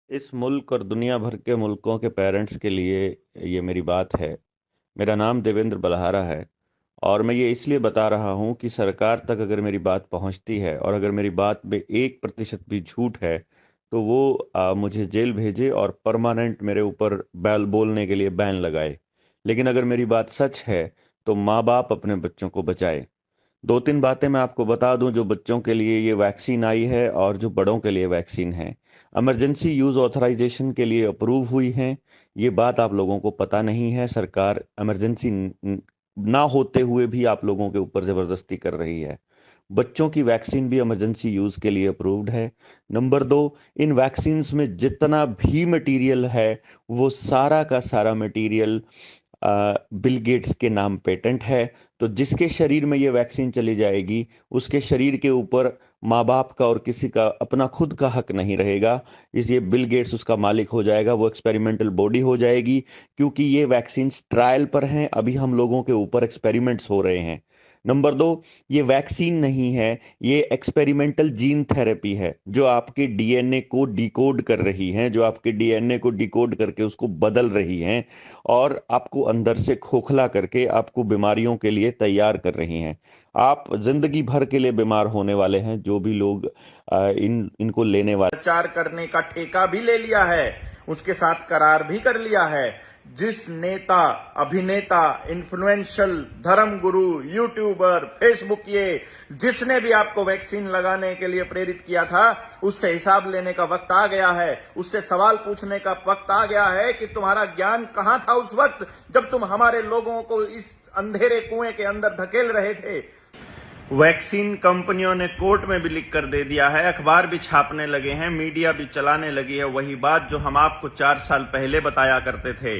इस मुल्क और दुनिया भर के मुल्कों के पेरेंट्स के लिए ये मेरी बात है। मेरा नाम देवेंद्र बलहारा है। और मैं ये इसलिए बता रहा हूँ कि सरकार तक अगर मेरी बात पहुँचती है और अगर मेरी बात में 1% भी झूठ है तो वो मुझे जेल भेजे और परमानेंट मेरे ऊपर बैल बोलने के लिए बैन लगाए। लेकिन अगर मेरी बात सच है तो माँ बाप अपने बच्चों को बचाए। दो तीन बातें मैं आपको बता दूं। जो बच्चों के लिए ये वैक्सीन आई है और जो बड़ों के लिए वैक्सीन है, इमरजेंसी यूज ऑथराइजेशन के लिए अप्रूव हुई है। ये बात आप लोगों को पता नहीं है। सरकार इमरजेंसी ना होते हुए भी आप लोगों के ऊपर जबरदस्ती कर रही है। बच्चों की वैक्सीन भी इमरजेंसी यूज के लिए अप्रूव्ड है। नंबर दो, इन वैक्सीन्स में जितना भी मटेरियल है वो सारा का सारा मटेरियल बिल गेट्स के नाम पेटेंट है। तो जिसके शरीर में ये वैक्सीन चली जाएगी उसके शरीर के ऊपर माँ बाप का और किसी का अपना खुद का हक नहीं रहेगा। इसलिए बिल गेट्स उसका मालिक हो जाएगा, वो एक्सपेरिमेंटल बॉडी हो जाएगी। क्योंकि ये वैक्सीन ट्रायल पर हैं, अभी हम लोगों के ऊपर एक्सपेरिमेंट्स हो रहे हैं। नंबर दो, ये वैक्सीन नहीं है, ये एक्सपेरिमेंटल जीन थेरेपी है जो आपके डीएनए को डिकोड कर रही है, जो आपके डीएनए को डिकोड करके उसको बदल रही है और आपको अंदर से खोखला करके आपको बीमारियों के लिए तैयार कर रही हैं। आप जिंदगी भर के लिए बीमार होने वाले हैं जो भी लोग इनको लेने वाले। प्रचार करने का ठेका भी ले लिया है, उसके साथ करार भी कर लिया है। जिस नेता, अभिनेता, इन्फ्लुएंशियल, धर्मगुरु, यूट्यूबर, फेसबुक, ये जिसने भी आपको वैक्सीन लगाने के लिए प्रेरित किया था, उससे हिसाब लेने का वक्त आ गया है। उससे सवाल पूछने का वक्त आ गया है कि तुम्हारा ज्ञान कहां था उस वक्त जब तुम हमारे लोगों को इस अंधेरे कुएं के अंदर धकेल रहे थे। वैक्सीन कंपनियों ने कोर्ट में भी लिख कर दे दिया है, अखबार भी छापने लगे हैं, मीडिया भी चलाने लगी है वही बात जो हम आपको 4 साल पहले बताया करते थे।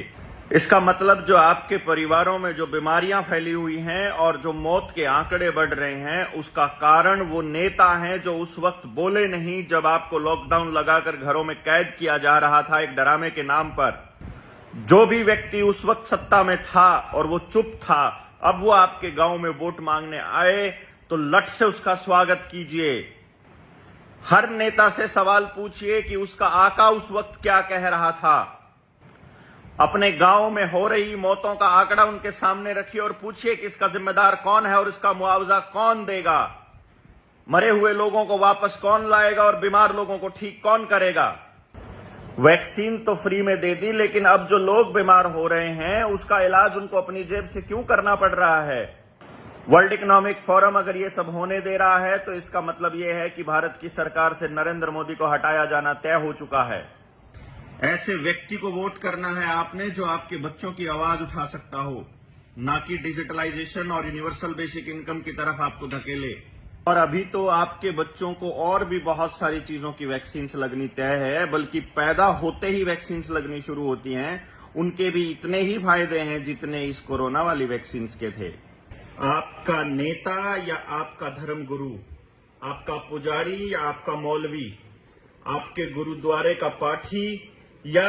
इसका मतलब जो आपके परिवारों में जो बीमारियां फैली हुई हैं और जो मौत के आंकड़े बढ़ रहे हैं, उसका कारण वो नेता हैं जो उस वक्त बोले नहीं जब आपको लॉकडाउन लगाकर घरों में कैद किया जा रहा था एक डरामे के नाम पर। जो भी व्यक्ति उस वक्त सत्ता में था और वो चुप था, अब वो आपके गांव में वोट मांगने आए तो लट से उसका स्वागत कीजिए। हर नेता से सवाल पूछिए कि उसका आका उस वक्त क्या कह रहा था। अपने गांव में हो रही मौतों का आंकड़ा उनके सामने रखिए और पूछिए कि इसका जिम्मेदार कौन है और इसका मुआवजा कौन देगा। मरे हुए लोगों को वापस कौन लाएगा और बीमार लोगों को ठीक कौन करेगा। वैक्सीन तो फ्री में दे दी, लेकिन अब जो लोग बीमार हो रहे हैं उसका इलाज उनको अपनी जेब से क्यों करना पड़ रहा है। वर्ल्ड इकोनॉमिक फोरम अगर ये सब होने दे रहा है तो इसका मतलब ये है कि भारत की सरकार से नरेंद्र मोदी को हटाया जाना तय हो चुका है। ऐसे व्यक्ति को वोट करना है आपने जो आपके बच्चों की आवाज उठा सकता हो, ना कि डिजिटलाइजेशन और यूनिवर्सल बेसिक इनकम की तरफ आपको धकेले। और अभी तो आपके बच्चों को और भी बहुत सारी चीजों की वैक्सीन लगनी तय है, बल्कि पैदा होते ही वैक्सीन लगनी शुरू होती हैं। उनके भी इतने ही फायदे हैं जितने इस कोरोना वाली वैक्सीन के थे। आपका नेता या आपका धर्मगुरु, आपका पुजारी या आपका मौलवी, आपके गुरुद्वारे का पाठी या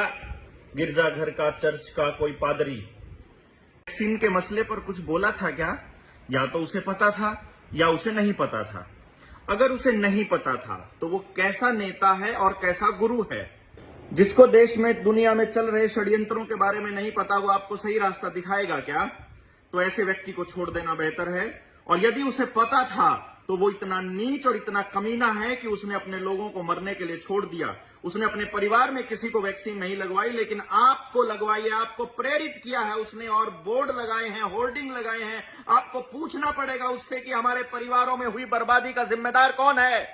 गिरजाघर का, चर्च का कोई पादरी वैक्सीन के मसले पर कुछ बोला था क्या? या तो उसे पता था या उसे नहीं पता था। अगर उसे नहीं पता था तो वो कैसा नेता है और कैसा गुरु है? जिसको देश में, दुनिया में चल रहे षड्यंत्रों के बारे में नहीं पता, वो आपको सही रास्ता दिखाएगा क्या? तो ऐसे व्यक्ति को छोड़ देना बेहतर है। और यदि उसे पता था तो वो इतना नीच और इतना कमीना है कि उसने अपने लोगों को मरने के लिए छोड़ दिया। उसने अपने परिवार में किसी को वैक्सीन नहीं लगवाई, लेकिन आपको लगवाई है, आपको प्रेरित किया है उसने, और बोर्ड लगाए हैं, होर्डिंग लगाए हैं। आपको पूछना पड़ेगा उससे कि हमारे परिवारों में हुई बर्बादी का जिम्मेदार कौन है।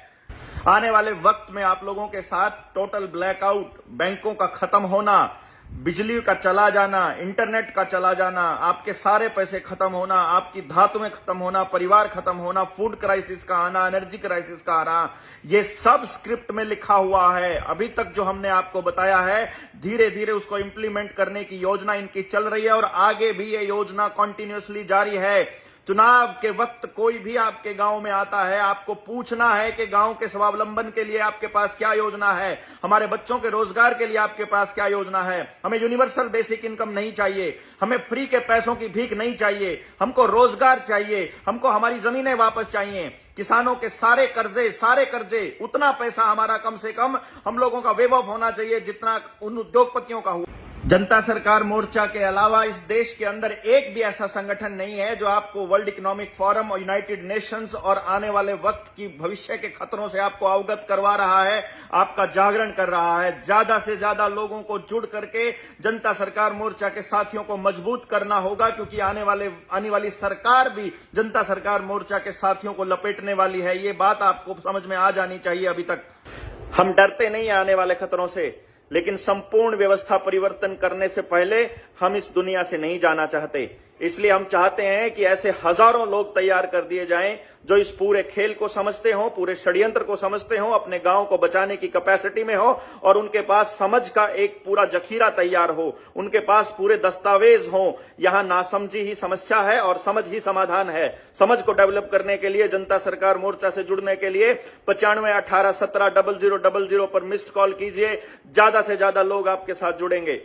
आने वाले वक्त में आप लोगों के साथ टोटल ब्लैकआउट, बैंकों का खत्म होना, बिजली का चला जाना, इंटरनेट का चला जाना, आपके सारे पैसे खत्म होना, आपकी धातुएं खत्म होना, परिवार खत्म होना, फूड क्राइसिस का आना, एनर्जी क्राइसिस का आना, ये सब स्क्रिप्ट में लिखा हुआ है। अभी तक जो हमने आपको बताया है, धीरे धीरे उसको इंप्लीमेंट करने की योजना इनकी चल रही है और आगे भी ये योजना कंटिन्यूअसली जारी है। चुनाव के वक्त कोई भी आपके गांव में आता है, आपको पूछना है कि गांव के स्वावलंबन के लिए आपके पास क्या योजना है, हमारे बच्चों के रोजगार के लिए आपके पास क्या योजना है। हमें यूनिवर्सल बेसिक इनकम नहीं चाहिए, हमें फ्री के पैसों की भीख नहीं चाहिए, हमको रोजगार चाहिए, हमको हमारी जमीनें वापस चाहिए, किसानों के सारे कर्जे उतना पैसा हमारा कम से कम हम लोगों का वेव ऑफ होना चाहिए जितना उन उद्योगपतियों का हुआ। जनता सरकार मोर्चा के अलावा इस देश के अंदर एक भी ऐसा संगठन नहीं है जो आपको वर्ल्ड इकोनॉमिक फोरम और यूनाइटेड नेशंस और आने वाले वक्त की भविष्य के खतरों से आपको अवगत करवा रहा है, आपका जागरण कर रहा है। ज्यादा से ज्यादा लोगों को जुड़ करके जनता सरकार मोर्चा के साथियों को मजबूत करना होगा, क्योंकि आने वाली सरकार भी जनता सरकार मोर्चा के साथियों को लपेटने वाली है। ये बात आपको समझ में आ जानी चाहिए। अभी तक हम डरते नहीं आने वाले खतरों से, लेकिन संपूर्ण व्यवस्था परिवर्तन करने से पहले हम इस दुनिया से नहीं जाना चाहते। इसलिए हम चाहते हैं कि ऐसे हजारों लोग तैयार कर दिए जाएं जो इस पूरे खेल को समझते हो, पूरे षड्यंत्र को समझते हो, अपने गांव को बचाने की कैपेसिटी में हो और उनके पास समझ का एक पूरा जखीरा तैयार हो, उनके पास पूरे दस्तावेज हो। यहां नासमझी ही समस्या है और समझ ही समाधान है। समझ को डेवलप करने के लिए जनता सरकार मोर्चा से जुड़ने के लिए 95 18 17 0000 पर मिस्ड कॉल कीजिए। ज्यादा से ज्यादा लोग आपके साथ जुड़ेंगे।